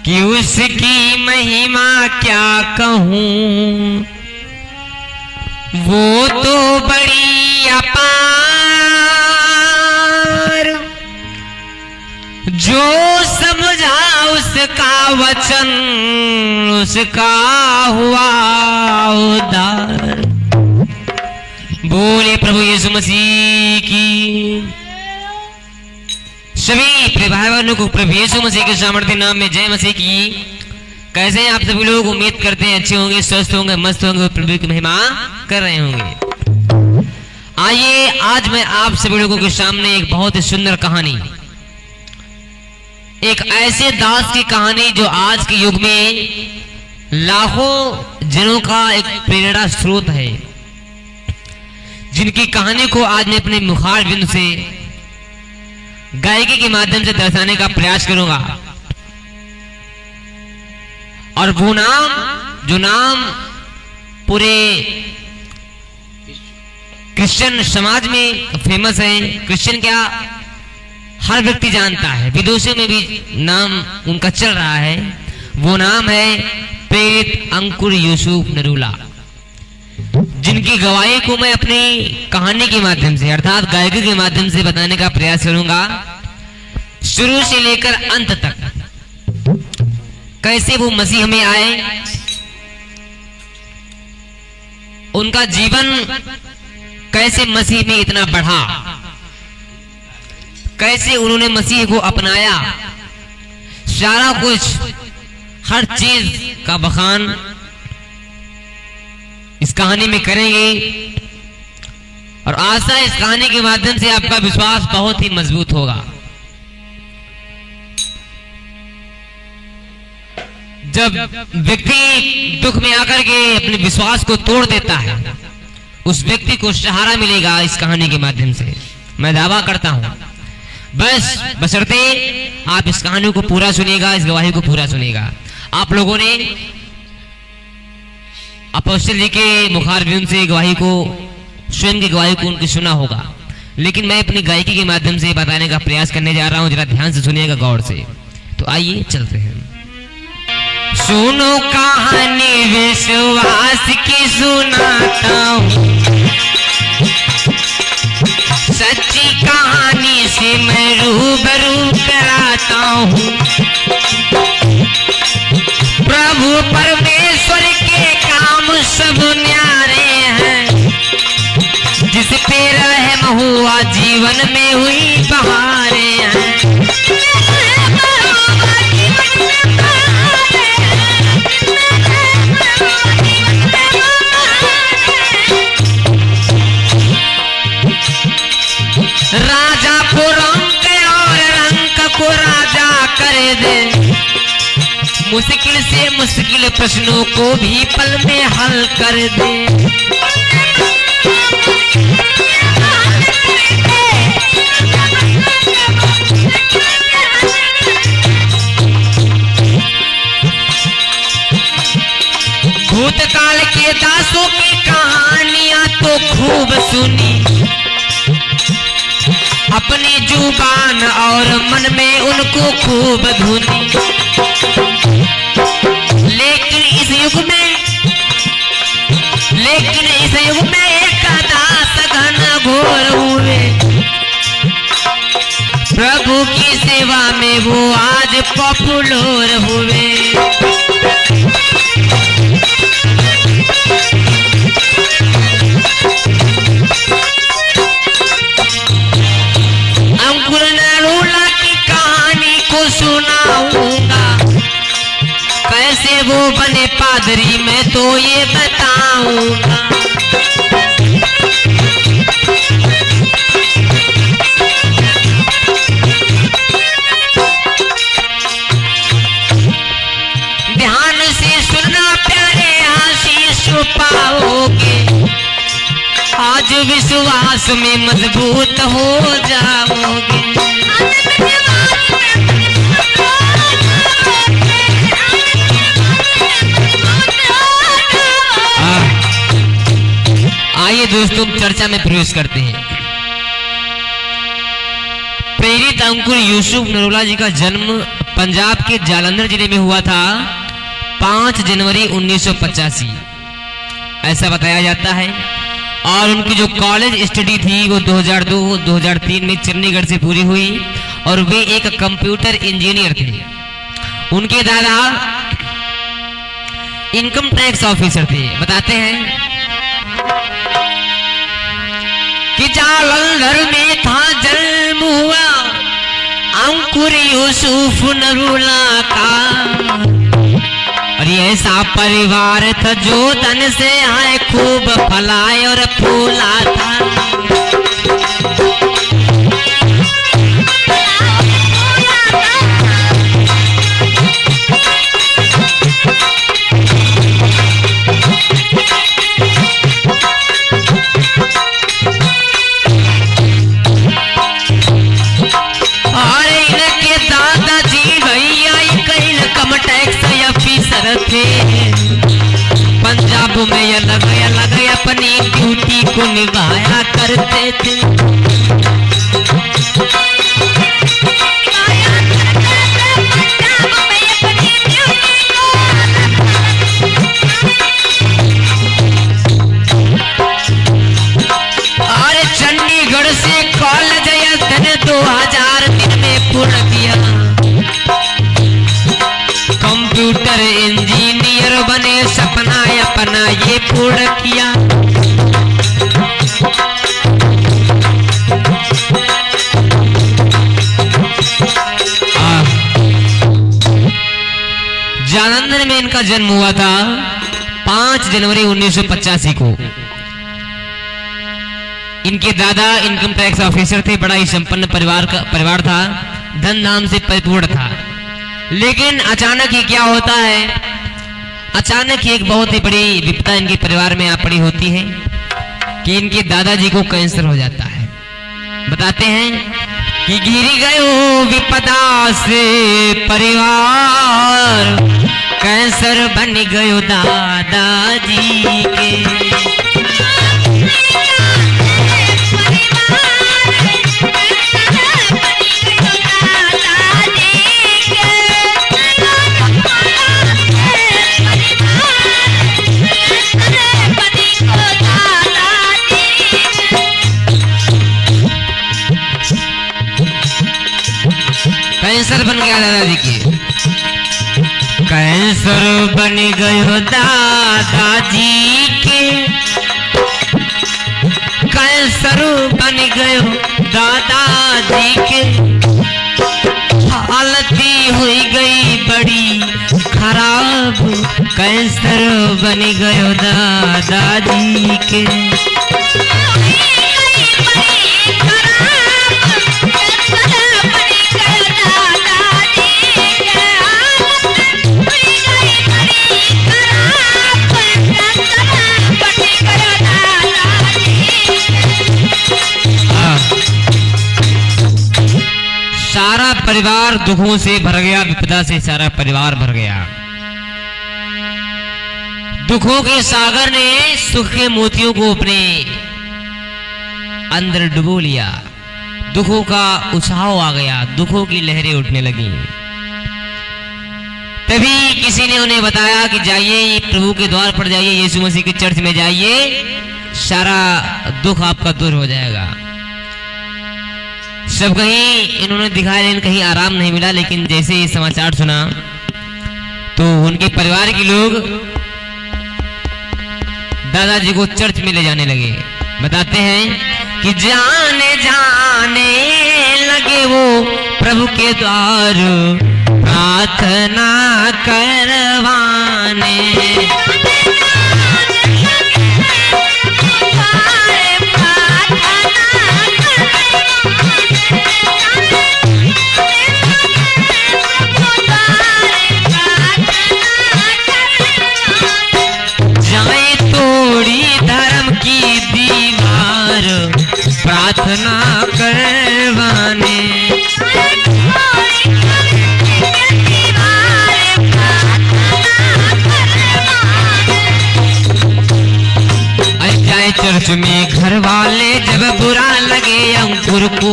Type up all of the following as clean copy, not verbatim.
कि उसकी महिमा क्या कहूं, वो तो बड़ी अपार। जो समझा उसका वचन उसका हुआ उद्धार। बोले प्रभु यीशु मसीह की। सभी प्रिय भाई बहनों को प्रभु यीशु मसीह के सामर्थ्य नाम में जय मसीह की। कैसे हैं आप सभी लोग? उम्मीद करते हैं अच्छे होंगे, स्वस्थ होंगे, मस्त होंगे, प्रभु की महिमा कर रहे होंगे। आइए आज मैं आप सभी लोगों के सामने एक बहुत ही सुंदर कहानी, एक ऐसे दास की कहानी जो आज के युग में लाखों जनों का एक प्रेरणा स्रोत है, जिनकी कहानी को आज मैं अपने मुखार बिंदु से गायकी के माध्यम से दर्शाने का प्रयास करूंगा। और वो नाम, जो नाम पूरे क्रिश्चियन समाज में फेमस है, क्रिश्चियन क्या हर व्यक्ति जानता है, विदेशों में भी नाम उनका चल रहा है। वो नाम है प्रेरित अंकुर यूसुफ नरूला, जिनकी गवाही को मैं अपनी कहानी के माध्यम से अर्थात गायकी के माध्यम से बताने का प्रयास करूंगा, शुरू से लेकर अंत तक। कैसे वो मसीह में आए, उनका जीवन कैसे मसीह में इतना बढ़ा, कैसे उन्होंने मसीह को अपनाया, सारा कुछ, हर चीज का बखान इस कहानी में करेंगे। और आशा इस कहानी के माध्यम से आपका विश्वास बहुत ही मजबूत होगा। जब व्यक्ति दुख में आकर के अपने विश्वास को तोड़ देता है, उस व्यक्ति को सहारा मिलेगा इस कहानी के माध्यम से, मैं दावा करता हूं। बस बशर्ते आप इस कहानी को पूरा सुनिएगा, इस गवाही को पूरा सुनिएगा। आप लोगों ने अपोस्टल जी के मुखारबिन से गवाही को, स्वयं की गवाही को उनकी सुना होगा, लेकिन मैं अपनी गायकी के माध्यम से बताने का प्रयास करने जा रहा हूं। जरा ध्यान से सुनिएगा, गौर से। तो आइए चलते हैं। सुनो कहानी विश्वास की सुनाता हूँ, सच्ची कहानी से मैं रूबरू कराता हूँ। प्रभु परमेश्वर के काम सब न्यारे हैं, जिस पे रहम हुआ जीवन में हुई बहारें हैं। राजा को रंग और रंग को राजा कर दे, मुश्किल से मुश्किल प्रश्नों को भी पल में हल कर दे। भूतकाल के दासों की कहानियां तो खूब सुनी, अपनी जुबान और मन में उनको खूब धुनी। लेकिन इस युग में एक दास घन घोर हुए, प्रभु की सेवा में वो आज पॉपुलर हुए। अंकुर नरूला की कहानी को सुनाऊंगा, कैसे वो बने पादरी मैं तो ये बताऊंगा। ध्यान से सुनना प्यारे, आशीष पाओगे, आज विश्वास में मजबूत हो जाओगे। आइए दोस्तों चर्चा में प्रवेश करते हैं। प्रेरित अंकुर यूसुफ नरूला जी का जन्म पंजाब के जालंधर जिले में हुआ था 5 जनवरी 1985 ऐसा बताया जाता है। और उनकी जो कॉलेज स्टडी थी वो 2002-2003 में चंडीगढ़ से पूरी हुई और वे एक कंप्यूटर इंजीनियर थे। उनके दादा इनकम टैक्स ऑफिसर थे। बताते हैं कि जालंधर में था जन्म हुआ अंकुर यूसुफ नरूला का, और ये ऐसा परिवार था जो धन से आए खूब फलाए और फूला था। पंजाब में अलग अलग अपनी ड्यूटी को निभाया करते थे। और चंडीगढ़ से कॉलेज 2003 में पूर्ण किया। कंप्यूटर इंजीनियर बने सपना अपना ये पूर्ण किया। जालंधर में इनका जन्म हुआ था 5 जनवरी 1985 को। इनके दादा इनकम टैक्स ऑफिसर थे। बड़ा ही संपन्न परिवार था, धन धाम से परिपूर्ण था। लेकिन अचानक ही क्या होता है, अचानक ही एक बहुत ही बड़ी विपदा इनके परिवार में आ पड़ी होती है कि इनके दादाजी को कैंसर हो जाता है। बताते हैं कि घिर गयो विपदा से परिवार, कैंसर बन गयो दादाजी के। कैंसर बन गया दादाजी के, कैंसर बन गयो दादाजी के, कैंसर बन गयो दादाजी के। हालत हुई गई बड़ी खराब, कैंसर बन गयो दादाजी के। सारा परिवार दुखों से भर गया, विपदा से सारा परिवार भर गया। दुखों के सागर ने सुख के मोतियों को अपने अंदर डुबो लिया। दुखों का उछाव आ गया, दुखों की लहरें उठने लगी। तभी किसी ने उन्हें बताया कि जाइए प्रभु के द्वार पर जाइए, यीशु मसीह के चर्च में जाइए, सारा दुख आपका दूर हो जाएगा। सब कहीं इन्होंने दिखाया लेकिन कहीं आराम नहीं मिला। लेकिन जैसे ये समाचार सुना तो उनके परिवार के लोग दादाजी को चर्च में ले जाने लगे। बताते हैं कि जाने जाने लगे वो प्रभु के द्वार प्रार्थना करवाने। प्रार्थना करवाने जाए चर्च में घर वाले जब बुरा लगे अंकुर को,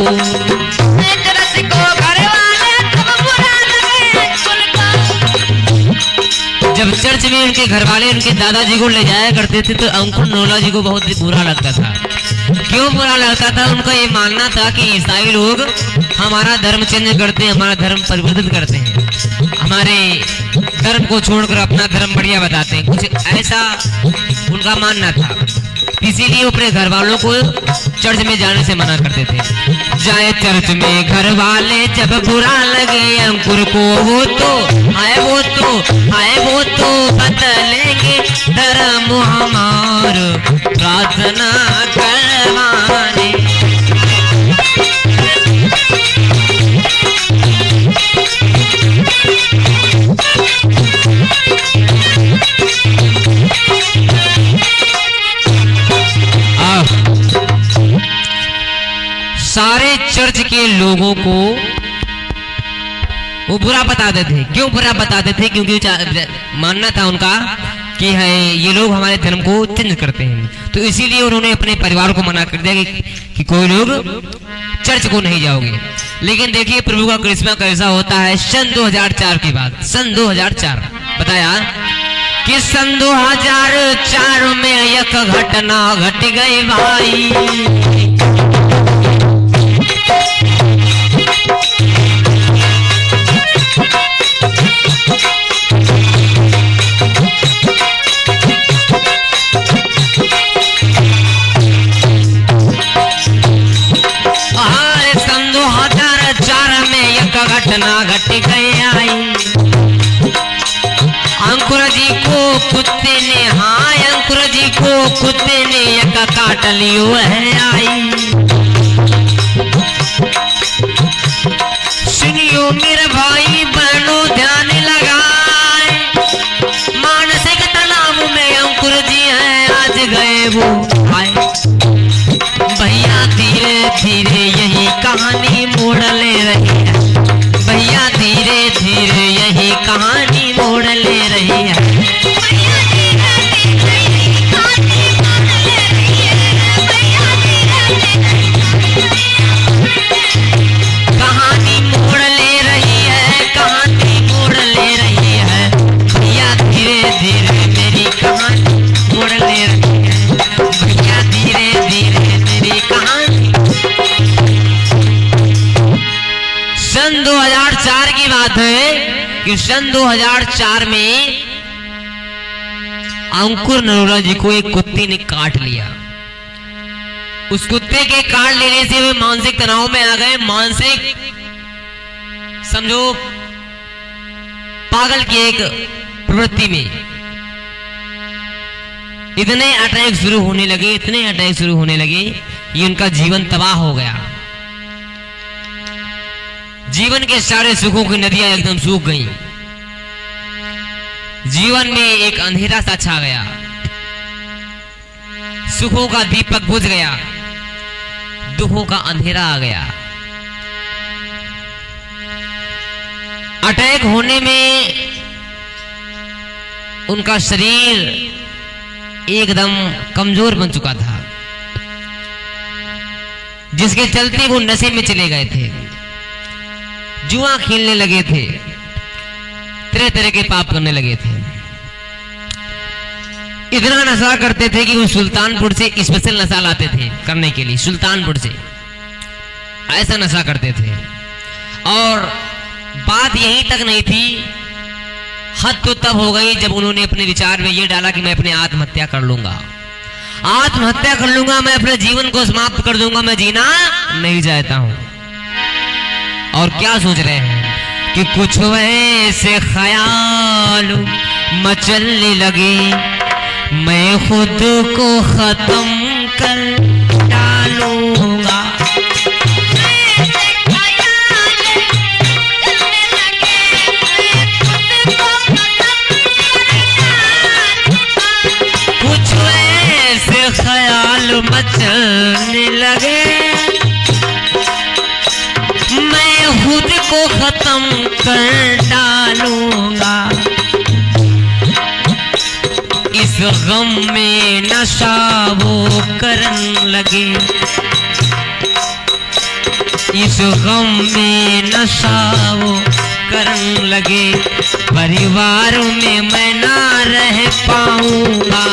घर वाले जब बुरा लगे जब चर्च में उनके घर वाले उनके दादाजी को ले जाया करते थे तो अंकुर नरोला जी को बहुत ही बुरा लगता था। क्यों बुरा लगता था? उनका ये मानना था कि ईसाई लोग हमारा धर्म चेंज करते हैं, हमारा धर्म परिवर्तित करते हैं, हमारे धर्म को छोड़कर अपना धर्म बढ़िया बताते हैं, कुछ ऐसा उनका मानना था। इसीलिए अपने घर वालों को चर्च में जाने से मना करते थे। जाए चर्च में घर वाले जब बुरा लगे अंकुर को, वो तो बदलेंगे धर्म हमार प्रार्थना करवाने। सारे चर्च के लोगों को वो बुरा बताते थे। क्यों बुरा बताते थे? क्योंकि मानना था उनका कि है ये लोग हमारे धर्म को चेंज करते हैं। तो इसीलिए उन्होंने अपने परिवार को मना कर दिया कि कोई लोग चर्च को नहीं जाओगे। लेकिन देखिए प्रभु का करिश्मा कैसा होता है। सन 2004 की बात, सन 2004 बताया कि सन 2004 में एक घटना घट गई भाई। घटना घट गई आई। अंकुर जी को कुत्ते ने, हाँ अंकुर जी को कुत्ते ने एक काट लियो है आई। सुनियो मेरे भाई बहनों ध्यान लगाए, मानसिक तनाव में अंकुर जी हैं आज गए वो आए। भैया धीरे धीरे यही कहानी मोड़ ले रही है, भैया धीरे धीरे यही कहानी मोड़ ले रही है। कहानी मोड़ ले रही है, कहानी मोड़ ले रही है, भैया धीरे धीरे मेरी कहानी मोड़ ले रही है, भैया धीरे धीरे मेरी कहानी। सन 2004 की बात है कि सन 2004 में अंकुर नरोला जी को एक कुत्ते ने काट लिया। उस कुत्ते के काट लेने से वे मानसिक तनाव में आ गए, मानसिक समझो पागल की एक प्रवृत्ति में। इतने अटैक शुरू होने लगे, इतने अटैक शुरू होने लगे, ये उनका जीवन तबाह हो गया। जीवन के सारे सुखों की नदियां एकदम सूख गईं। जीवन में एक अंधेरा सा छा गया, सुखों का दीपक बुझ गया, दुखों का अंधेरा आ गया। अटैक होने में उनका शरीर एकदम कमजोर बन चुका था, जिसके चलते वो नशे में चले गए थे, जुआ खेलने लगे थे, तरह तरह के पाप करने लगे थे। इतना नशा करते थे कि वो सुल्तानपुर से स्पेशल नशा लाते थे करने के लिए, सुल्तानपुर से ऐसा नशा करते थे। और बात यहीं तक नहीं थी, हद तो तब हो गई जब उन्होंने अपने विचार में ये डाला कि मैं अपने आत्महत्या कर लूंगा, आत्महत्या कर लूंगा, मैं अपने जीवन को समाप्त कर दूंगा, मैं जीना नहीं चाहता हूं। और क्या सोच रहे हैं कि कुछ ऐसे ख्याल मचलने लगे, मैं खुद को खत्म कर डालूंगा। कुछ ऐसे ख्याल मचलने लगे, मैं खुद को खत्म कर डालूंगा। इस गम में नशा वो करने लगे, इस गम में नशा वो करने लगे, परिवार में मैं ना रह पाऊंगा।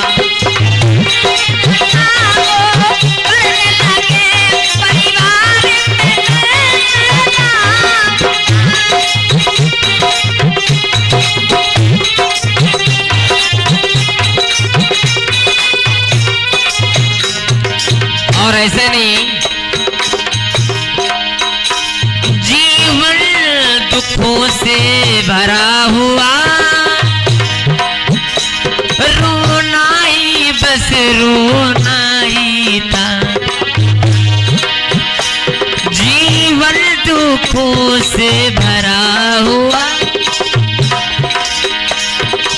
और ऐसे नहीं, जीवन दुखों से भरा हुआ, रोना ही बस रोना ही था। जीवन दुखों से भरा हुआ,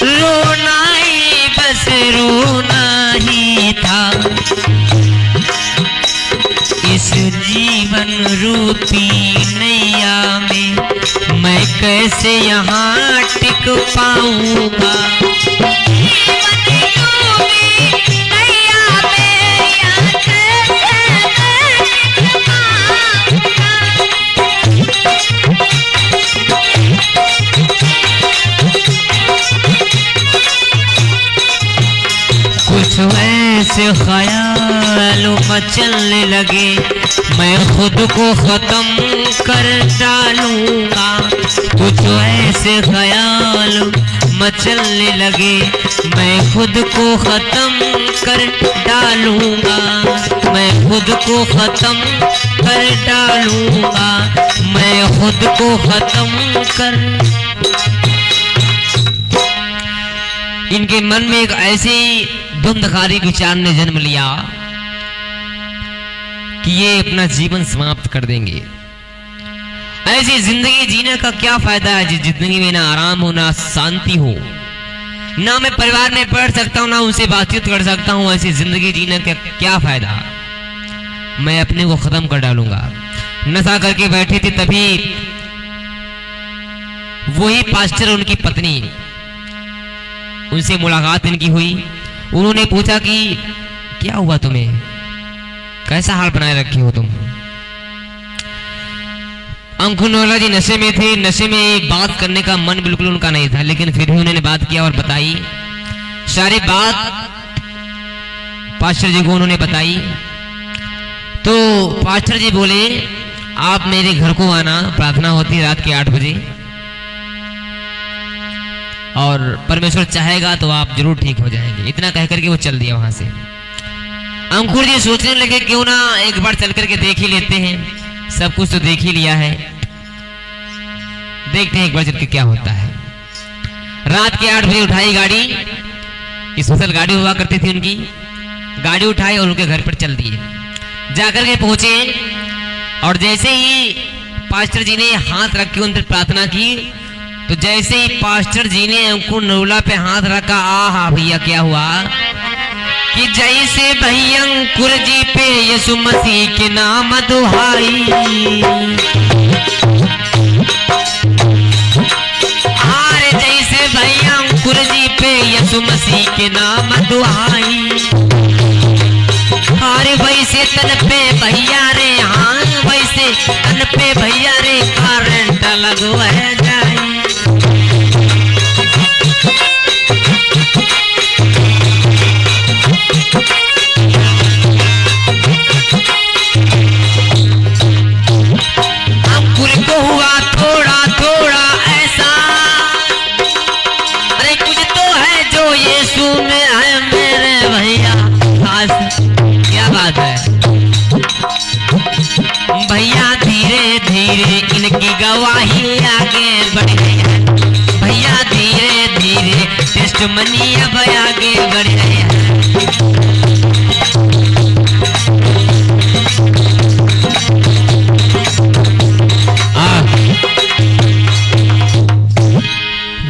रोना ही बस रोना ही था। इस जीवन रूपी नैया में मैं कैसे यहाँ टिक पाऊंगा। कुछ ऐसे ख्याल मचलने लगे, मैं खुद को खत्म कर डालूंगा। कुछ ऐसे ख्याल मचलने लगे, मैं खुद को खत्म कर डालूंगा। मैं खुद को खत्म कर डालूंगा। मैं खुद को खत्म कर। इनके मन में एक ऐसी द्वंद्वकारी विचार ने जन्म लिया कि ये अपना जीवन समाप्त कर देंगे। ऐसी जिंदगी जीने का क्या फायदा है जिस जिंदगी में ना आराम हो ना शांति हो, ना मैं परिवार में पढ़ सकता हूं ना उनसे बातचीत कर सकता हूं। ऐसी जिंदगी जीने का क्या फायदा। मैं अपने को खत्म कर डालूंगा। नशा करके बैठे थे, तभी वही पास्टर उनकी पत्नी, उनसे मुलाकात इनकी हुई। उन्होंने पूछा कि क्या हुआ तुम्हें, कैसा हाल बनाए रखे हो तुम। अंकुर नोला जी नशे में थे। नशे में बात करने का मन बिल्कुल उनका नहीं था, लेकिन फिर भी उन्होंने बात किया और बताई। सारी बात पास्टर जी को उन्होंने बताई। तो पास्टर जी बोले, आप मेरे घर को आना, प्रार्थना होती है रात के 8 बजे, और परमेश्वर चाहेगा तो आप जरूर ठीक हो जाएंगे। इतना कह करके वो चल दिया वहां से। अंकुर जी सोचने लगे क्यों ना एक बार चल करके देख ही लेते हैं, सब कुछ तो देख ही लिया है, देखते हैं एक बार चल के क्या होता है। रात के 8 बजे उठाई गाड़ी, स्पेशल गाड़ी हुआ करती थी उनकी। गाड़ी उठाई और उनके घर पर चल दिए। जाकर के पहुंचे और जैसे ही पास्टर जी ने हाथ रख के उन पर प्रार्थना की, तो जैसे ही पास्टर जी ने अंकुर नरोला पे हाथ रखा, आहा भैया क्या हुआ कि जैसे भैया अंकुर जी पे यीशु मसीह के नाम दुहाई। अरे जैसे भैया अंकुर जी पे यीशु मसीह के नाम दुहाई। अरे वैसे तन पे भैया रे, हाँ वैसे तन पे भैया रे करंट लगवा जाए। भैया धीरे धीरे इनकी गवाही आगे बढ़ रही है। भैया धीरे धीरे टेस्टमनी अब आगे बढ़ रही है।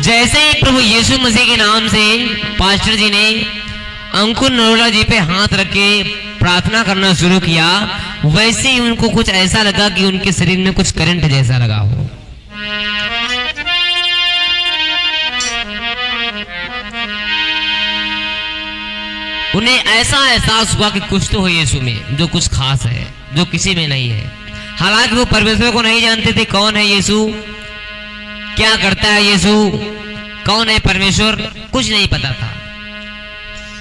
जैसे ही प्रभु यीशु मसीह के नाम से पास्टर जी ने अंकुर नरोला जी पे हाथ रख के प्रार्थना करना शुरू किया, वैसे ही उनको कुछ ऐसा लगा कि उनके शरीर में कुछ करंट जैसा लगा हो। उन्हें ऐसा एहसास हुआ कि कुछ तो है यीशु में जो कुछ खास है, जो किसी में नहीं है। हालांकि वो परमेश्वर को नहीं जानते थे कौन है यीशु, क्या करता है यीशु, कौन है परमेश्वर, कुछ नहीं पता था।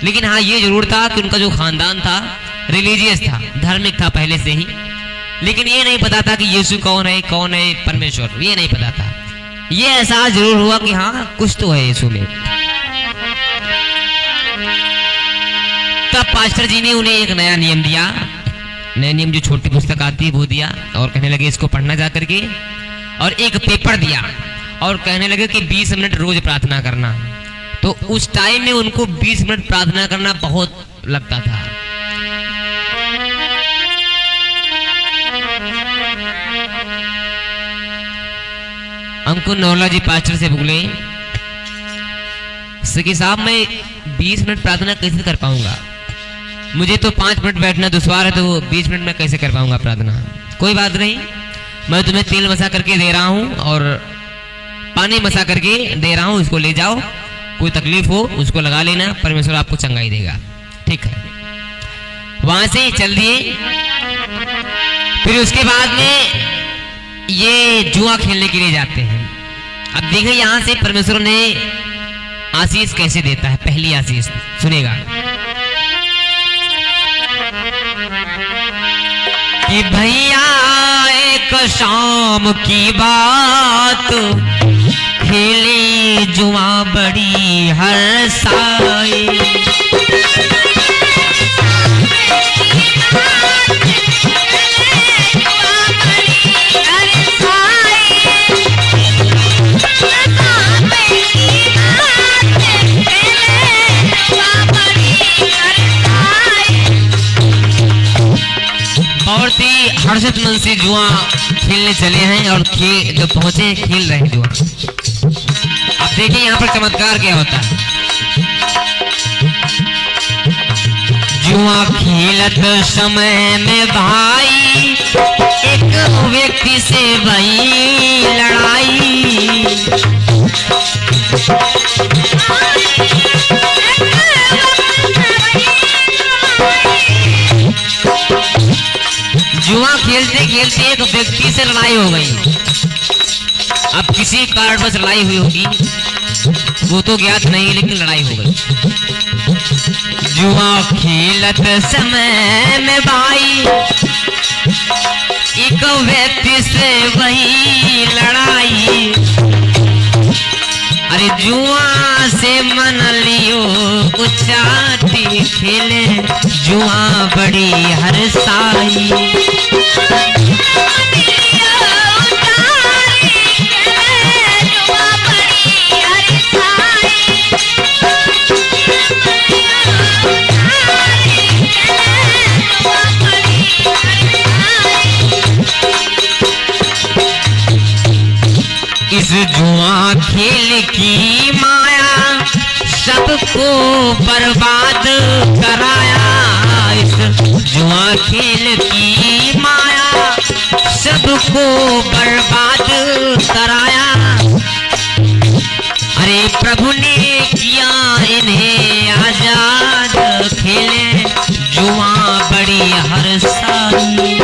लेकिन हाँ ये जरूर था कि उनका जो खानदान था रिलीजियस था, धार्मिक था पहले से ही। लेकिन ये नहीं पता था कि यीशु कौन है परमेश्वर, ये नहीं पता था। ये एहसास जरूर हुआ कि हाँ कुछ तो है यीशु में। तब पास्टर जी ने उन्हें एक नया नियम दिया, नया नियम जो छोटी पुस्तक आती है वो दिया, और कहने लगे इसको पढ़ना जा करके, और एक पेपर दिया और कहने लगे कि 20 मिनट रोज प्रार्थना करना। तो उस टाइम में उनको 20 मिनट प्रार्थना करना बहुत लगता था। हमको नौला जी पास्टर से बोले कि साहब मैं 20 मिनट प्रार्थना कैसे कर पाऊंगा, मुझे तो 5 मिनट बैठना दुश्वार है, तो 20 मिनट में कैसे कर पाऊंगा प्रार्थना। कोई बात नहीं, मैं तुम्हें तेल मसा करके दे रहा हूं और पानी मसा करके दे रहा हूं, इसको ले जाओ, कोई तकलीफ हो उसको लगा लेना, परमेश्वर आपको चंगाई देगा। ठीक है, वहां से चल दिए। फिर उसके बाद में ये जुआ खेलने के लिए जाते हैं। अब देखिए यहां से परमेश्वर ने आशीष कैसे देता है। पहली आशीष सुनेगा कि भैया एक शाम की बात, खेले जुआ बड़ी हर्षाई, बहुत ही हर्षित मन से जुआ खेलने चले हैं और जब पहुंचे खेल रहे हैं जुआ। अब देखिए यहाँ पर चमत्कार क्या होता है। जुआ खेलत समय में भाई एक व्यक्ति से भई लड़ाई, जुआ खेलते खेलते एक व्यक्ति से लड़ाई हो गई। अब किसी कारण बस लड़ाई हुई होगी, वो तो ज्ञात नहीं, लेकिन लड़ाई हो गई। जुआ खेलत समय में भाई एक व्यक्ति से वही लड़ाई, अरे जुआ से मन लियो उचाटी, खेले जुआ बड़ी हर्षाई, इस जुआ खेल की माया सबको बर्बाद कराया, इस जुआ खेल की माया सबको बर्बाद कराया, अरे प्रभु ने किया इन्हें आजाद, खेले जुआ बड़ी हर्षाई,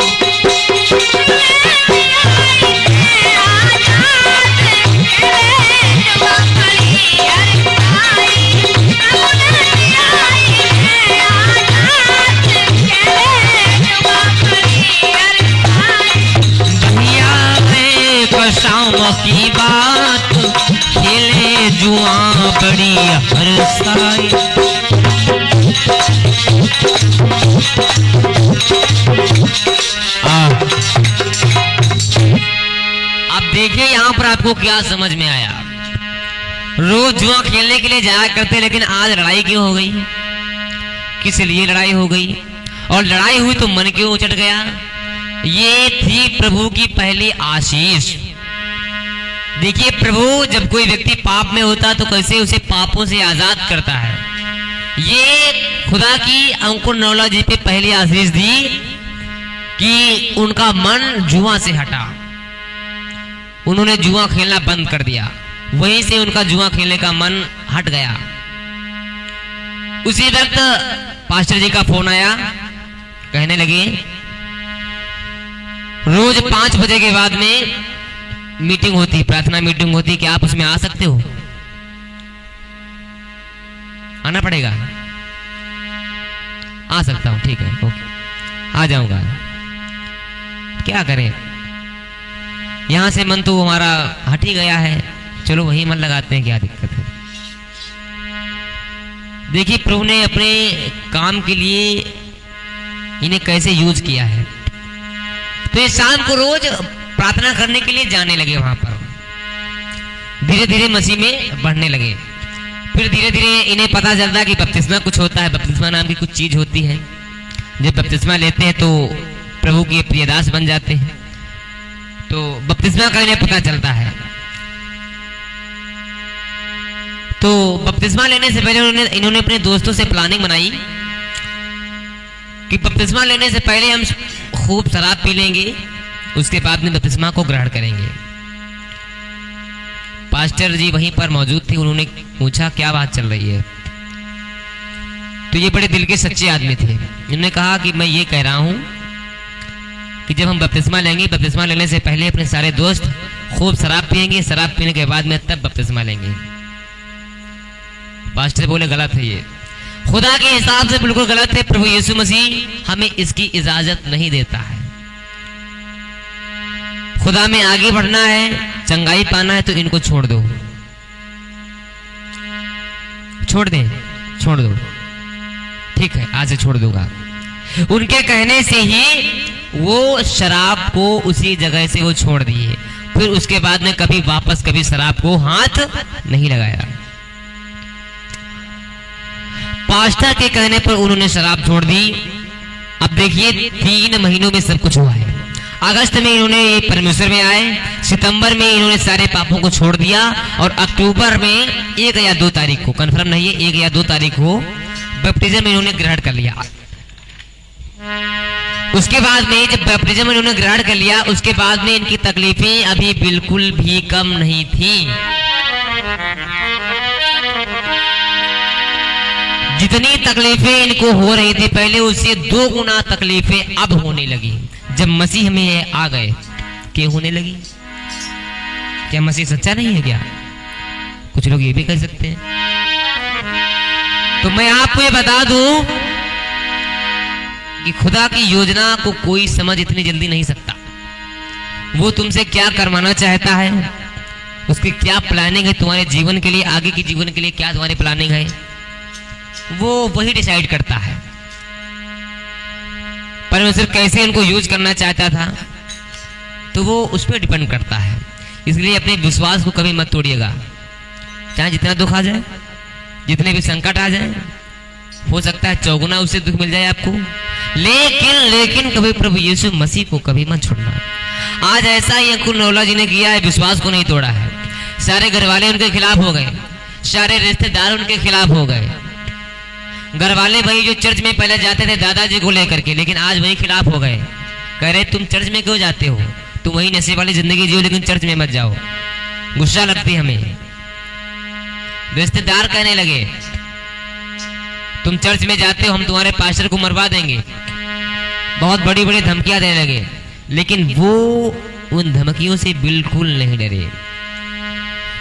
शाम की बात, खेले जुआ बड़ी हर्षाई। अब देखिए यहाँ पर आपको क्या समझ में आया। रोज जुआ खेलने के लिए जाया करते, लेकिन आज लड़ाई क्यों हो गई, किस लिए लड़ाई हो गई, और लड़ाई हुई तो मन क्यों उचट गया। ये थी प्रभु की पहली आशीष। देखिए प्रभु जब कोई व्यक्ति पाप में होता तो कैसे उसे पापों से आजाद करता है। ये खुदा की अंकुर नौला जी पे पहली आशीष दी कि उनका मन जुआ से हटा, उन्होंने जुआ खेलना बंद कर दिया, वहीं से उनका जुआ खेलने का मन हट गया। उसी वक्त पास्टर जी का फोन आया, कहने लगे रोज 5 बजे के बाद में मीटिंग होती, प्रार्थना मीटिंग होती, क्या आप उसमें आ सकते हो। आना पड़ेगा? आ सकता हूँ, ठीक है, ओके, आ जाऊंगा। क्या करें, यहां से मन तो हमारा हट ही गया है, चलो वही मन लगाते हैं, क्या दिक्कत है। देखिए प्रभु ने अपने काम के लिए इन्हें कैसे यूज किया है। तो ये शाम को रोज प्रार्थना करने के लिए जाने लगे वहां पर, धीरे धीरे मसीह में बढ़ने लगे। फिर धीरे धीरे इन्हें पता चलता कि बपतिस्मा कुछ होता है, बपतिस्मा नाम की कुछ चीज होती है। जब बपतिस्मा लेते हैं तो प्रभु के प्रियदास बन जाते हैं। तो बपतिस्मा का इन्हें पता चलता है। तो बपतिस्मा लेने से पहले इन्होंने अपने दोस्तों से प्लानिंग बनाई कि बपतिस्मा लेने से पहले हम खूब शराब पी लेंगे, उसके बाद में बपतिस्मा को ग्रहण करेंगे। पास्टर जी वहीं पर मौजूद थे, उन्होंने पूछा क्या बात चल रही है। तो ये बड़े दिल के सच्चे आदमी थे। इन्होंने कहा कि मैं ये कह रहा हूं कि जब हम बपतिस्मा लेंगे, बपतिस्मा लेने से पहले अपने सारे दोस्त खूब शराब पिएंगे, शराब पीने के बाद में तब बपतिस्मा लेंगे। पास्टर बोले गलत है, ये खुदा के हिसाब से बिल्कुल गलत है। प्रभु यीशु मसीह हमें इसकी इजाजत नहीं देता है। खुदा में आगे बढ़ना है, चंगाई पाना है तो इनको छोड़ दो, छोड़ दें, छोड़ दो, ठीक है आज से छोड़ दूंगा। उनके कहने से ही वो शराब को उसी जगह से वो छोड़ दिए। फिर उसके बाद में कभी वापस कभी शराब को हाथ नहीं लगाया। पास्टर के कहने पर उन्होंने शराब छोड़ दी। अब देखिए 3 महीनों में सब कुछ हुआ है। अगस्त में इन्होंने परमेश्वर में आए, सितंबर में इन्होंने सारे पापों को छोड़ दिया और अक्टूबर में 1 या 2 तारीख को, कंफर्म नहीं है, 1 या 2 तारीख को बैप्टिज्म इन्होंने ग्रहण कर लिया। उसके बाद में जब बैप्टिज्म इन्होंने ग्रहण कर लिया, उसके बाद में इनकी तकलीफें अभी बिल्कुल भी कम नहीं थी। जितनी तकलीफें इनको हो रही थी पहले, उससे 2 गुना तकलीफें अब होने लगी जब मसीह में आ गए। क्यों होने लगी? क्या मसीह सच्चा नहीं है क्या? कुछ लोग ये भी कह सकते हैं। तो मैं आपको ये बता दूं कि खुदा की योजना को कोई समझ इतनी जल्दी नहीं सकता। वो तुमसे क्या करवाना चाहता है, उसकी क्या प्लानिंग है तुम्हारे जीवन के लिए, आगे के जीवन के लिए क्या तुम्हारी प्लानिंग है, वो वही डिसाइड करता है। परमेश्वर कैसे इनको यूज करना चाहता था तो वो उस पर डिपेंड करता है। इसलिए अपने विश्वास को कभी मत तोड़िएगा। चाहे जितना दुख आ जाए, जितने भी संकट आ जाए, हो सकता है 4 गुना उससे दुख मिल जाए आपको, लेकिन कभी प्रभु यीशु मसीह को कभी मत छोड़ना। आज ऐसा ही अंकुर नौला जी ने किया है, विश्वास को नहीं तोड़ा है। सारे घर वाले उनके खिलाफ हो गए, सारे रिश्तेदार उनके खिलाफ हो गए। घर वाले भाई जो चर्च में पहले जाते थे दादाजी को लेकर के, लेकिन आज वही खिलाफ हो गए। कह रहे तुम चर्च में क्यों जाते हो, तुम वही नशे वाली जिंदगी जियो, लेकिन चर्च में मत जाओ। गुस्सा लगती हमें। रिश्तेदार कहने लगे तुम चर्च में जाते हो, हम तुम्हारे पास्टर को मरवा देंगे। बहुत बड़ी बड़ी धमकियां देने लगे, लेकिन वो उन धमकियों से बिल्कुल नहीं डरे,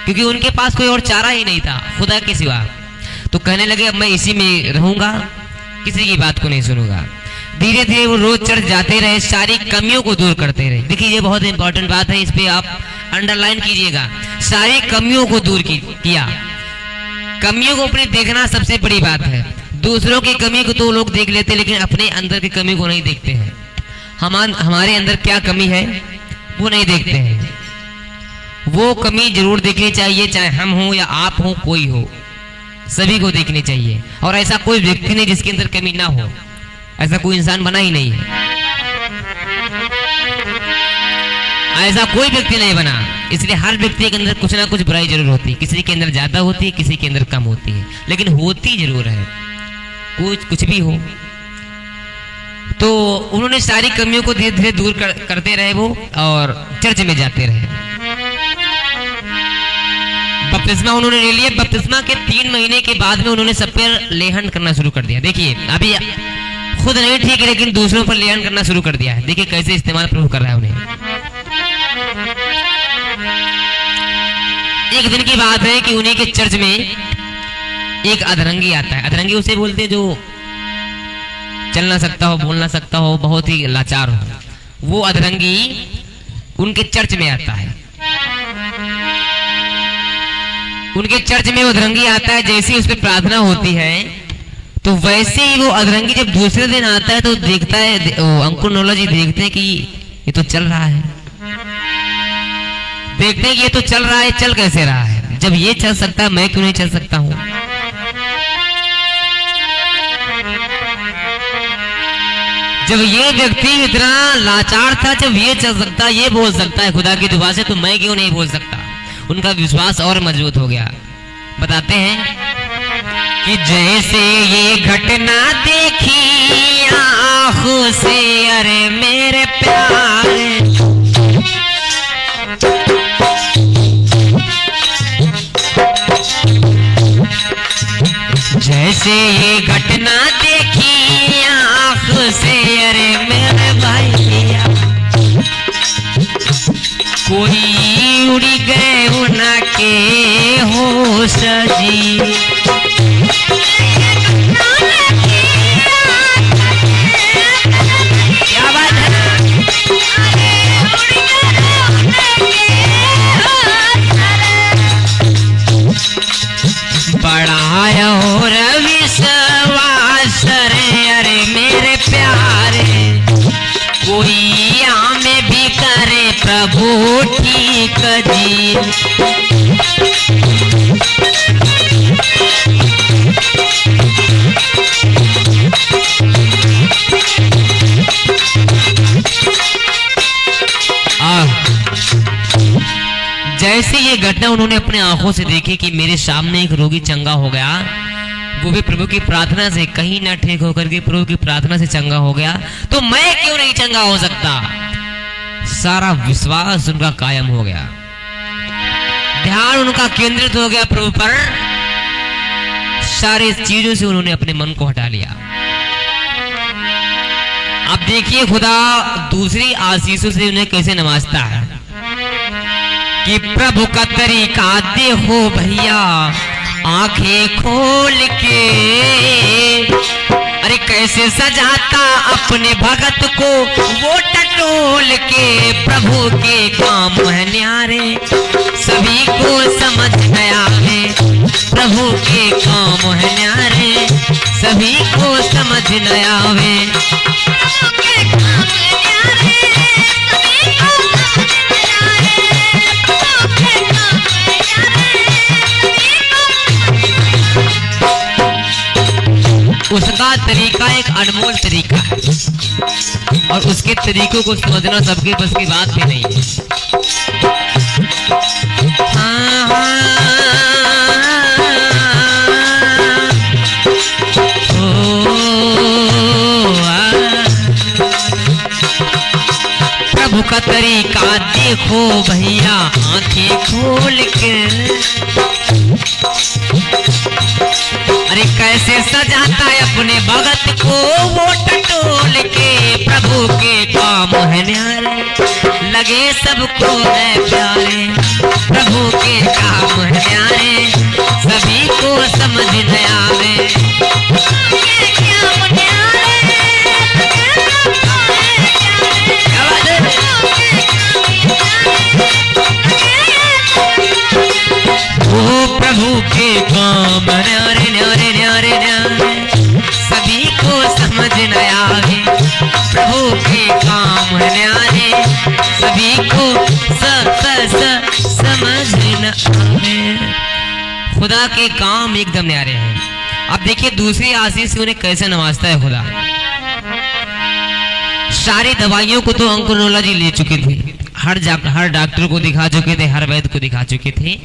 क्योंकि उनके पास कोई और चारा ही नहीं था खुदा के सिवा। तो कहने लगे अब मैं इसी में रहूंगा, किसी की बात को नहीं सुनूंगा। धीरे धीरे वो रोज चर्च जाते रहे, सारी कमियों को दूर करते रहे। देखिए ये बहुत इंपॉर्टेंट बात है, इस पे आप अंडरलाइन कीजिएगा। सारी कमियों को दूर किया। कमियों को अपने देखना सबसे बड़ी बात है। दूसरों की कमी को तो लोग देख लेते, लेकिन अपने अंदर की कमी को नहीं देखते हैं। हमारे अंदर क्या कमी है वो नहीं देखते हैं। वो कमी जरूर देखनी चाहिए, चाहे हम हो या आप हो, कोई हो, सभी को देखनी चाहिए। और ऐसा कोई व्यक्ति नहीं जिसके अंदर कमी ना हो, ऐसा कोई इंसान बना ही नहीं है, ऐसा कोई व्यक्ति नहीं बना। इसलिए हर व्यक्ति के अंदर कुछ ना कुछ बुराई जरूर होती है, किसी के अंदर ज्यादा होती है, किसी के अंदर कम होती है, लेकिन होती जरूर है। कुछ भी हो। तो उन्होंने सारी कमियों को धीरे धीरे दूर करते रहे वो, और चर्च में जाते रहे। बपतिस्मा उन्होंने ले लिया। बपतिस्मा के 3 महीने के बाद में उन्होंने सब पर लेहन करना शुरू कर दिया। देखिए अभी खुद नहीं ठीक है, लेकिन दूसरों पर लेहन करना शुरू कर दिया है। देखिए कैसे इस्तेमाल प्रभु कर रहा है उन्हें। एक दिन की बात है कि उन्हीं के चर्च में एक अधरंगी आता है। अधरंगी उसे बोलते हैं जो चल ना सकता हो, बोल ना सकता हो, बहुत ही लाचार हो। वो अधरंगी उनके चर्च में आता है। उनके चर्च में वो अधरंगी आता है। जैसे ही उस पर प्रार्थना होती है तो वैसे ही वो अधरंगी जब दूसरे दिन आता है तो देखता है, अंकुर नोला जी देखते हैं कि ये तो चल रहा है। देखते हैं कि ये तो चल रहा है, चल कैसे रहा है? जब ये चल सकता है मैं क्यों नहीं चल सकता हूं? जब ये व्यक्ति इतना लाचार था, जब ये चल सकता, ये बोल सकता है खुदा की दुआ से, तो मैं क्यों नहीं बोल सकता? उनका विश्वास और मजबूत हो गया। बताते हैं कि जैसे ये घटना देखी आंखों से, अरे मेरे प्यारे, जैसे ये घटना देखी आंखों से, अरे मेरे भैया, कोई उड़ी गए उनके होश जी। क्या बात है? बड़ा और विश्वास रे, अरे मेरे प्यारे, कोई आमे भी करे प्रभु ठीक जी। जैसे ये घटना उन्होंने अपने आंखों से देखी कि मेरे सामने एक रोगी चंगा हो गया, वो भी प्रभु की प्रार्थना से, कहीं ना ठीक होकर के प्रभु की प्रार्थना से चंगा हो गया, तो मैं क्यों नहीं चंगा हो सकता? सारा विश्वास उनका कायम हो गया, ध्यान उनका केंद्रित हो गया प्रभु पर। सारी चीजों से उन्होंने अपने मन को हटा लिया। अब देखिए खुदा दूसरी आशीषों से उन्हें कैसे नवाजता है कि प्रभु का तरीका देखो भैया, आंखें खोल के, अरे कैसे सजाता अपने भगत को वो टटोल के। प्रभु के काम है न्यारे, सभी को समझ गया है। प्रभु के काम है न्यारे, सभी को समझ नया है। उसका तरीका एक अनमोल तरीका है और उसके तरीकों को समझना सबके बस की बात भी नहीं है। प्रभु का तरीका देखो भैया, आंखें खोल के, अरे कैसे सजाता है अपने भगत को वो टटोल के। प्रभु के काम है न्यारे, लगे सबको है प्यारे। प्रभु के काम है न्यारे, सभी को समझ न आवे। वो प्रभु के काम न्यारे न्यारे न्यारे न्यारे, सभी को समझ न आवे। प्रभु के काम न्यारे, सभी को समझ न आवे। खुदा के काम एकदम न्यारे हैं। अब देखिए दूसरी आशीष से उन्हें कैसे नवाजता है खुदा। सारी दवाइयों को तो अंकुर नोला जी ले चुके थे, हर डॉक्टर को दिखा चुके थे, हर वैद्य को दिखा चुके थे,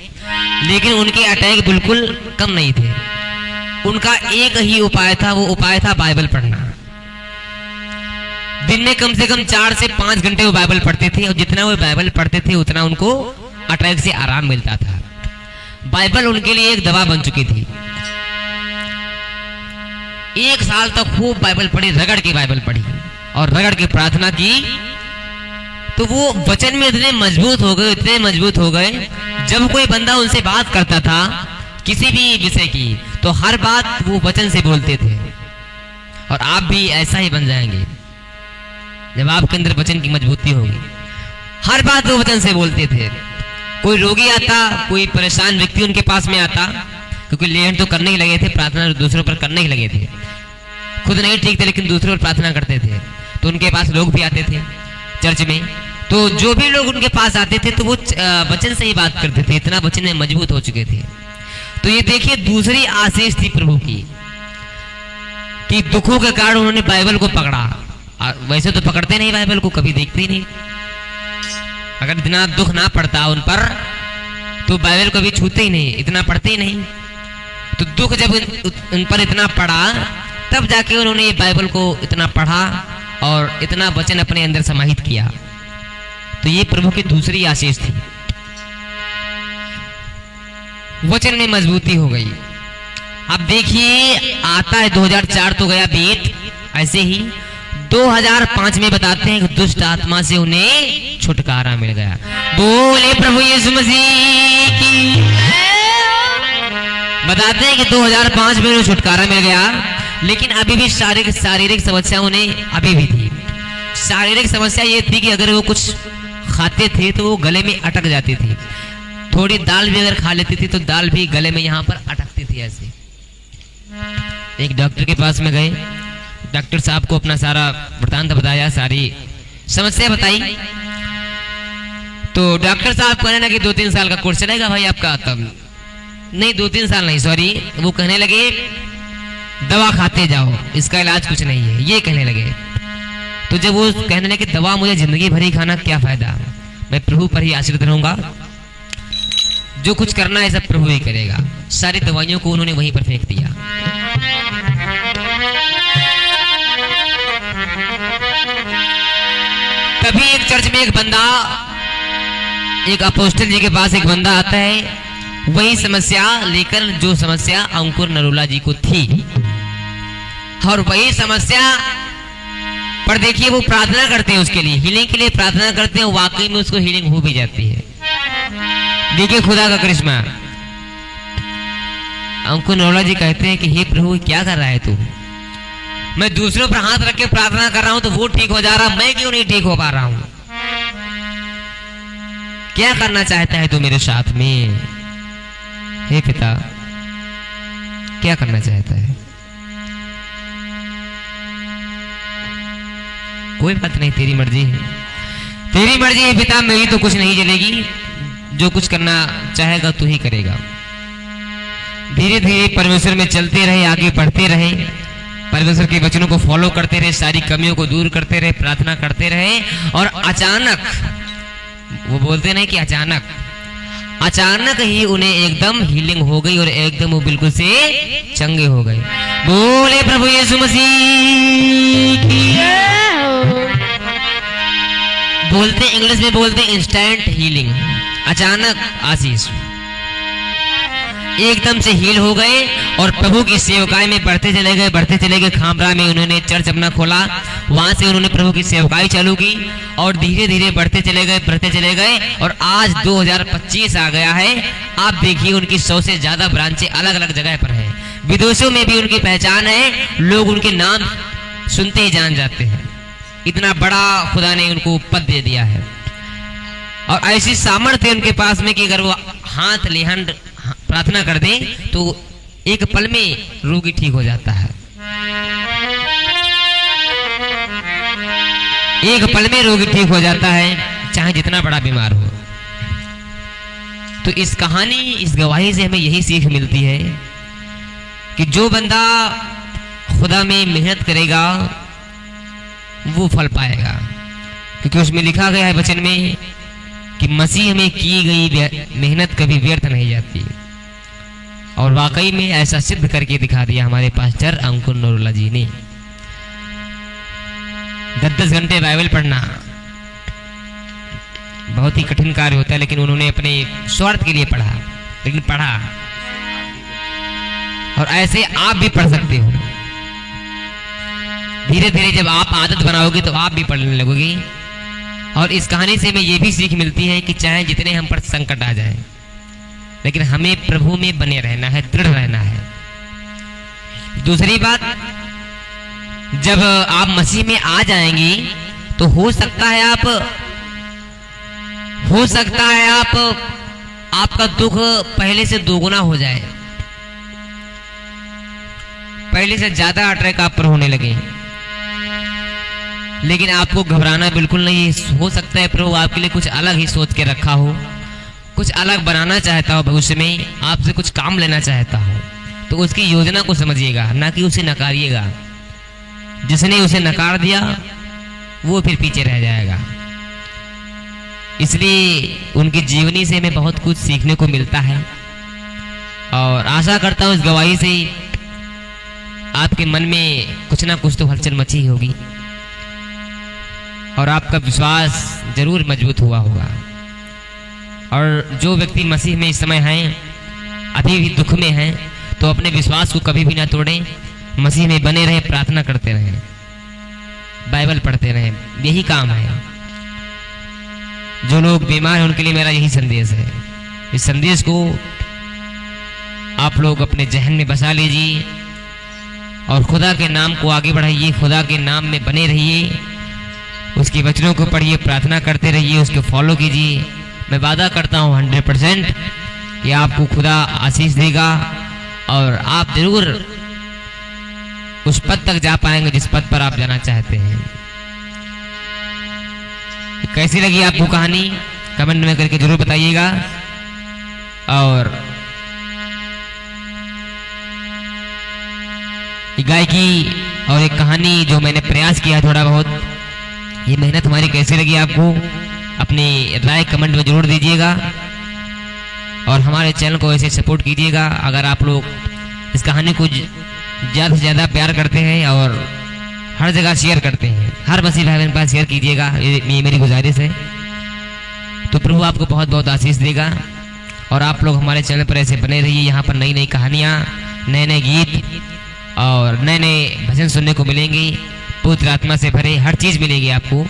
लेकिन उनके अटैक बिल्कुल कम नहीं थे। उनका एक ही उपाय था, वो उपाय था बाइबल पढ़ना। दिन में कम से कम 4 से 5 घंटे वो बाइबल पढ़ते थे और जितना वो बाइबल पढ़ते थे उतना उनको अटैक से आराम मिलता था। बाइबल उनके लिए एक दवा बन चुकी थी। 1 साल तक खूब बाइबल पढ़ी, रगड़ के बाइबल पढ़ी और रगड़ के प्रार्थना की, तो वो वचन में इतने मजबूत हो गए, इतने मजबूत हो गए, जब कोई बंदा उनसे बात करता था किसी भी विषय की, तो हर बात वो वचन से बोलते थे। और आप भी ऐसा ही बन जाएंगे जब आपके अंदर वचन की मजबूती होगी। हर बात वो वचन से बोलते थे। कोई रोगी आता, कोई परेशान व्यक्ति उनके पास में आता, क्योंकि लेन तो करने ही लगे थे, प्रार्थना दूसरों पर करने ही लगे थे। खुद नहीं ठीक थे लेकिन दूसरों पर प्रार्थना करते थे, तो उनके पास लोग भी आते थे चर्च में। तो जो भी लोग उनके पास आते थे तो वो वचन से ही बात करते थे, इतना वचन में मजबूत हो चुके थे। तो ये देखिए दूसरी आशीष थी प्रभु की, कि दुखों के कारण उन्होंने बाइबल को पकड़ा। वैसे तो पकड़ते नहीं बाइबल को, कभी देखते ही नहीं। अगर इतना दुख ना पड़ता उन पर तो बाइबल को भी छूते ही नहीं, इतना पढ़ते ही नहीं। तो दुख जब उन पर इतना पड़ा तब जाके उन्होंने ये बाइबल को इतना पढ़ा और इतना वचन अपने अंदर समाहित किया। तो ये प्रभु की दूसरी आशीष थी, वचन में मजबूती हो गई। अब देखिए आता है 2004 तो गया बीत, ऐसे ही 2005 में बताते हैं कि दुष्ट आत्मा से उन्हें छुटकारा मिल गया। बोले प्रभु यीशु मसीह की। बताते हैं कि 2005 में उन्हें छुटकारा मिल गया, लेकिन अभी भी शारीरिक समस्या उन्हें अभी भी थी। शारीरिक समस्या ये थी कि अगर वो कुछ खाते थे तो वो गले में अटक जाती थी। थोड़ी दाल भी अगर खा लेती थी तो दाल भी गले में यहाँ पर अटकती थी ऐसे। एक डॉक्टर के पास में गए, डॉक्टर साहब को अपना सारा वृत्तांत बताया, सारी समस्या बताई। तो डॉक्टर साहब कहने लगे 2-3 साल का कोर्स चलेगा भाई आपका। तब नहीं, 2-3 साल नहीं, सॉरी, वो कहने लगे दवा खाते जाओ, इसका इलाज कुछ नहीं है, ये कहने लगे। तो जब वो कहने लगे दवा मुझे जिंदगी भर ही खाना, क्या फायदा, मैं प्रभु पर ही आश्रित रहूंगा, जो कुछ करना है सब प्रभु ही करेगा। सारी दवाइयों को उन्होंने वहीं पर फेंक दिया। तभी एक चर्च में एक बंदा, एक अपोस्टल जी के पास एक बंदा आता है, वही समस्या लेकर जो समस्या अंकुर नरोला जी को थी, और वही समस्या पर देखिए वो प्रार्थना करते हैं उसके लिए, हीलिंग के लिए प्रार्थना करते हैं, वाकई में उसको हीलिंग हो भी जाती है। देखिए खुदा का करिश्मा। अंकुर नरोला जी कहते हैं कि हे प्रभु क्या कर रहा है तू, मैं दूसरों पर हाथ रख के प्रार्थना कर रहा हूं तो वो ठीक हो जा रहा, मैं क्यों नहीं ठीक हो पा रहा हूं, क्या करना चाहता है तू मेरे साथ में, हे पिता क्या करना चाहता है। कोई बात नहीं, तेरी मर्जी है, तेरी मर्जी है पिता, मेरी तो कुछ नहीं चलेगी, जो कुछ करना चाहेगा तू ही करेगा। धीरे धीरे परमेश्वर में चलते रहे, आगे बढ़ते रहे, परमेश्वर के वचनों को फॉलो करते रहे, सारी कमियों को दूर करते रहे, प्रार्थना करते रहे। और अचानक, वो बोलते नहीं कि अचानक ही उन्हें एकदम हीलिंग हो गई और एकदम वो बिल्कुल से चंगे हो गए। बोले प्रभु यीशु मसीह की। बोलते इंग्लिश में बोलते इंस्टेंट हीलिंग, अचानक आशीष, एकदम से हील हो गए और प्रभु की सेवकाई में बढ़ते चले गए। खामरा में उन्होंने चर्च अपना खोला, वहां से उन्होंने प्रभु की सेवकाई चालू की और धीरे धीरे बढ़ते चले गए और आज 2025 आ गया है। आप देखिए उनकी 100 से ज्यादा ब्रांचें अलग अलग जगह पर है, विदेशों में भी उनकी पहचान है, लोग उनके नाम सुनते ही जान जाते हैं, इतना बड़ा खुदा ने उनको पद दे दिया है। और ऐसी सामर्थ्य है उनके पास में कि अगर वो हाथ लेहंड प्रार्थना कर दे तो एक पल में रोगी ठीक हो जाता है, एक पल में रोगी ठीक हो जाता है, चाहे जितना बड़ा बीमार हो। तो इस कहानी, इस गवाही से हमें यही सीख मिलती है कि जो बंदा खुदा में मेहनत करेगा वो फल पाएगा, क्योंकि उसमें लिखा गया है वचन में कि मसीह में की गई मेहनत कभी व्यर्थ नहीं जाती। और वाकई में ऐसा सिद्ध करके दिखा दिया हमारे पास्टर अंकुर नरोला जी ने। 10-10 घंटे बाइबल पढ़ना बहुत ही कठिन कार्य होता है, लेकिन उन्होंने अपने स्वार्थ के लिए पढ़ा, लेकिन पढ़ा। और ऐसे आप भी पढ़ सकते हो, धीरे धीरे जब आप आदत बनाओगे तो आप भी पढ़ने लगोगे। और इस कहानी से हमें यह भी सीख मिलती है कि चाहे जितने हम पर संकट आ जाए, लेकिन हमें प्रभु में बने रहना है, दृढ़ रहना है। दूसरी बात, जब आप मसीह में आ जाएंगी तो हो सकता है आपका दुख पहले से दोगुना हो जाए, पहले से ज्यादा अटैक आप पर होने लगे। लेकिन आपको घबराना बिल्कुल नहीं। हो सकता है प्रभु आपके लिए कुछ अलग ही सोच के रखा हो, कुछ अलग बनाना चाहता हो, भविष्य में आपसे कुछ काम लेना चाहता हो। तो उसकी योजना को समझिएगा, ना कि उसे नकारिएगा। जिसने उसे नकार दिया वो फिर पीछे रह जाएगा। इसलिए उनकी जीवनी से हमें बहुत कुछ सीखने को मिलता है, और आशा करता हूं इस गवाही से आपके मन में कुछ ना कुछ तो हलचल मची होगी और आपका विश्वास जरूर मजबूत हुआ होगा। और जो व्यक्ति मसीह में इस समय हैं, अभी भी दुख में हैं, तो अपने विश्वास को कभी भी ना तोड़ें, मसीह में बने रहें, प्रार्थना करते रहें, बाइबल पढ़ते रहें। यही काम है। जो लोग बीमार हैं उनके लिए मेरा यही संदेश है। इस संदेश को आप लोग अपने जहन में बसा लीजिए और खुदा के नाम को आगे बढ़ाइए, खुदा के नाम में बने रहिए, उसके वचनों को पढ़िए, प्रार्थना करते रहिए, उसको फॉलो कीजिए। मैं वादा करता हूँ 100% कि आपको खुदा आशीष देगा और आप जरूर उस पद तक जा पाएंगे जिस पद पर आप जाना चाहते हैं। कैसी लगी आपको कहानी कमेंट में करके जरूर बताइएगा। और गायकी और एक कहानी जो मैंने प्रयास किया थोड़ा बहुत, ये मेहनत हमारी कैसी लगी आपको, अपनी राय कमेंट में जरूर दीजिएगा और हमारे चैनल को ऐसे सपोर्ट कीजिएगा। अगर आप लोग इस कहानी को ज़्यादा से ज़्यादा प्यार करते हैं और हर जगह शेयर करते हैं, हर मसीह भाई बहन पास शेयर कीजिएगा, ये मेरी गुजारिश है। तो प्रभु आपको बहुत बहुत आशीष देगा और आप लोग हमारे चैनल पर ऐसे बने रहिए। यहाँ पर नई नई कहानियाँ, नए नए गीत और नए नए भजन सुनने को मिलेंगे, पवित्र आत्मा से भरे हर चीज़ मिलेगी आपको।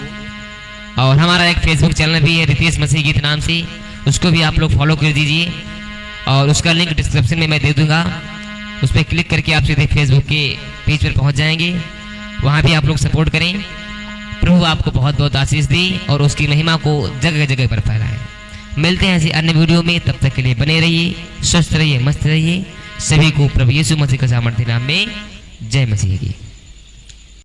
और हमारा एक फेसबुक चैनल भी है रितेश मसीह गीत नाम से, उसको भी आप लोग फॉलो कर दीजिए और उसका लिंक डिस्क्रिप्शन में मैं दे दूंगा। उस पर क्लिक करके आप सीधे फेसबुक के पेज पर पहुंच जाएंगे, वहाँ भी आप लोग सपोर्ट करें। प्रभु आपको बहुत बहुत आशीष दी और उसकी महिमा को जगह जगह पर फैलाएं। मिलते हैं ऐसे अन्य वीडियो में, तब तक के लिए बने रहिए, स्वस्थ रहिए, मस्त रहिए। सभी को प्रभु यीशु मसीह के सामर्थ्य नाम में जय मसीह की।